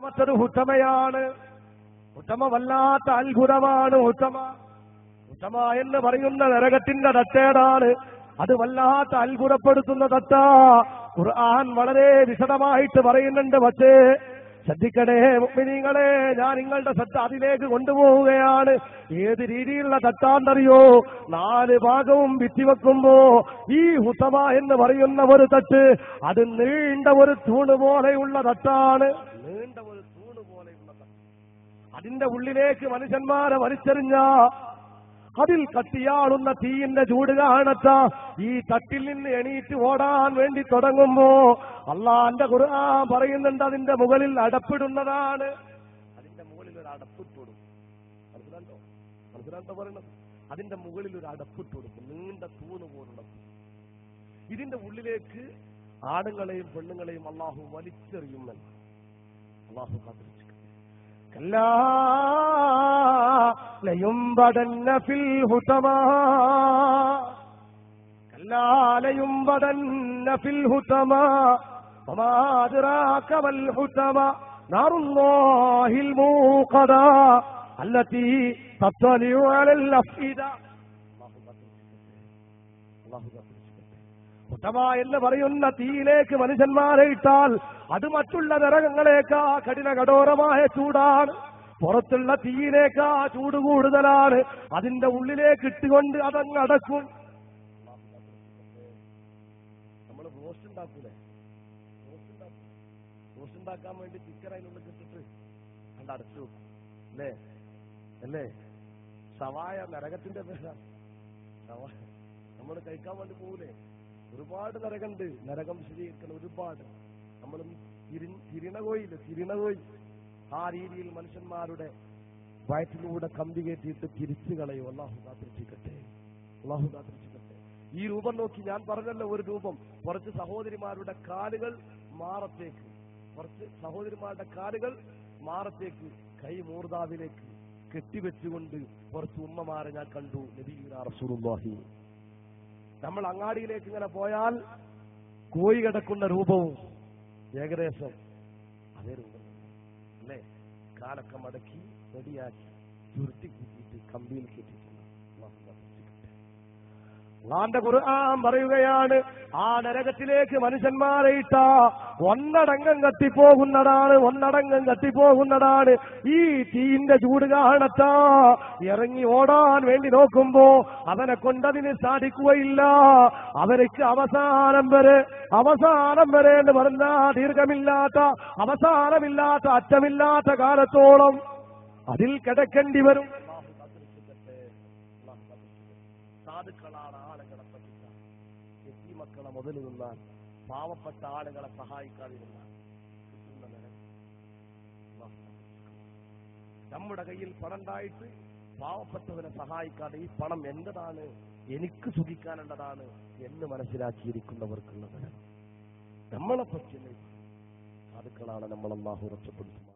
മറ്റൊരു ഹുത്തമയാണ്. ഹുത്തമ വല്ലാത്ത അത്ഭുതമാണ്. ഹുത്തമ എന്ന് പറയുന്ന നരകത്തിന്റെ തട്ടേടാണ്. അത് വല്ലാത്ത അത്ഭുതപ്പെടുത്തുന്ന തട്ട. ഖുർആൻ വളരെ വിശദമായിട്ട് പറയുന്നുണ്ട്. പക്ഷേ ശ്രദ്ധിക്കണേ മുഅ്മിനീങ്ങളെ, ഞാൻ നിങ്ങളുടെ ശ്രദ്ധ അതിലേക്ക് കൊണ്ടുപോവുകയാണ്. ഏത് രീതിയിലുള്ള തട്ടാന്നറിയോ? 4 ഭാഗവും ഭിത്തിവെക്കുമ്പോ ഈ ഹുതമ എന്ന് പറയുന്ന ഒരു തട്ട് അത് നീണ്ട ഒരു തൂണ് പോലെയുള്ള തട്ടാണ്. നീണ്ട ഒരു തൂണ് പോലെയുള്ള തട്ട്. അതിന്റെ ഉള്ളിലേക്ക് മനുഷ്യന്മാരെ വലിച്ചെറിഞ്ഞ അതിൽ കത്തിയാളുന്ന തീയിന്റെ ചൂട് കാണത്ത ഈ തട്ടിൽ നിന്ന് എണീറ്റ് ഓടാൻ വേണ്ടി തുടങ്ങുമ്പോ അള്ളാന്റെ ഖുർആൻ പറയുന്നുണ്ട് അതിന്റെ മുകളിൽ അടപ്പിടുന്നതാണ്. അതിന്റെ മുകളിൽ ഒരു അടപ്പിട്ട് കൊടുക്കും. മനസ്സിലാണ്ടോ പറയുന്നത്? അതിന്റെ മുകളിൽ ഒരു അടപ്പിട്ട് കൊടുക്കും. നീണ്ട തൂണ് പോലുള്ള. ഇതിന്റെ ഉള്ളിലേക്ക് ആണുങ്ങളെയും പെണ്ണുങ്ങളെയും അള്ളാഹു വലിച്ചെറിയുമെന്ന് അള്ളാഹു കാത്തിരിച്ചു. കല്ലാ ലയുംബദന്ന ഫിൽ ഹുതമാ, കല്ലാ ലയുംബദന്ന ഫിൽ ഹുതമാ വമാ അദ്റാക വൽ ഹുതമാ നാറുല്ലാഹിൽ മൂഖദാ അല്ലതീ തത്വലിഉ അലൽ അഫ്ഇദ. ഹുതമ എന്ന് പറയുന്ന തീയിലേക്ക് മനുഷ്യന്മാരെ ഇട്ടാൽ അത് മറ്റുള്ള നരകങ്ങളേക്കാ കഠിന കഠോരമായ ചൂടാണ്. പുറത്തുള്ള തീയിലേക്കാ ചൂട് കൂടുതലാണ്. അതിന്റെ ഉള്ളിലേക്ക് ഇട്ടുകൊണ്ട് അതങ്ങ് അടക്കും. നമ്മൾ റോസ്റ്റ് ഉണ്ടാക്കൂലേ? റോസ്റ്റ് ഉണ്ടാക്കാൻ വേണ്ടി ചിക്കൻ അതിനുള്ളിൽ ഇട്ടിട്ട് കണ്ട് അടച്ചു വെക്കും. അല്ലേ? സവായ നരകത്തിന്റെ പേരാണ്. സവായ നമ്മൾ കഴിക്കാൻ വേണ്ടി പോകൂലേ? ഒരുപാട് നരകമുണ്ട്. നരകം വിശദീകരിക്കണം ഒരുപാട്. നമ്മൾ തിരിണകോയി ആ രീതിയിൽ മനുഷ്യന്മാരുടെ വയറ്റിലൂടെ കമ്പി കയറ്റിയിട്ട് തിരിച്ചു കളയും. അല്ലാഹു കാത്തിരക്ഷിക്കട്ടെ. ഈ രൂപം നോക്കി ഞാൻ പറഞ്ഞല്ലോ ഒരു രൂപം. കുറച്ച് സഹോദരിമാരുടെ കാലുകൾ മാറത്തേക്ക് കൈ മൂർദാവിലേക്ക് കെട്ടിവെച്ചുകൊണ്ട് കുറച്ച് ഉമ്മമാരെ ഞാൻ കണ്ടു. നബിയുനാ റസൂലുള്ളാഹി. നമ്മൾ അങ്ങാടിയിലേക്ക് ഇങ്ങനെ പോയാൽ കോഴി കിടക്കുന്ന രൂപവും ഏകദേശം അതേ രൂപം അല്ലേ? കാലൊക്കെ മടക്കി റെഡിയാക്കി ചുരുട്ടി കൂട്ടിയിട്ട് കമ്പിയിൽ കെട്ടിട്ടുണ്ട്. അല്ലാഹുവിന്റെ ഖുർആൻ പറയുകയാണ്, ആ നരകത്തിലേക്ക് മനുഷ്യന്മാരെ ഇട്ട ഒന്നടങ്കം കത്തിപ്പോകുന്നതാണ്. ഈ തീയിന്റെ ചൂട് കാണത്ത ഇറങ്ങി ഓടാൻ വേണ്ടി നോക്കുമ്പോ അവനെ കൊണ്ടതിന് സാധിക്കുകയില്ല. അവർക്ക് അവസാനം വരെ എന്ന് പറഞ്ഞാ ദീർഘമില്ലാത്ത അവസാനമില്ലാത്ത അറ്റമില്ലാത്ത കാലത്തോളം അതിൽ കിടക്കേണ്ടി വരും. സാധുക്കളാണ് ആളുകളെ പറ്റിക്കാൻ, മക്കളെ മുതൽ നിന്നാൽ പാവപ്പെട്ട ആളുകളെ സഹായിക്കാതിരുന്നാൽ നമ്മുടെ കയ്യിൽ പണം ഉണ്ടായിട്ട് പാവപ്പെട്ടവനെ സഹായിക്കാതെ ഈ പണം എന്റേതാണ്, എനിക്ക് സുഖിക്കാനുള്ളതാണ് എന്ന് മനസ്സിലാക്കിയിരിക്കുന്നവർക്കുള്ളത് നമ്മളെ പറ്റി സാധുക്കളാണ് നമ്മൾ അല്ലാഹു രക്ഷപ്പെടുത്തുന്നത്.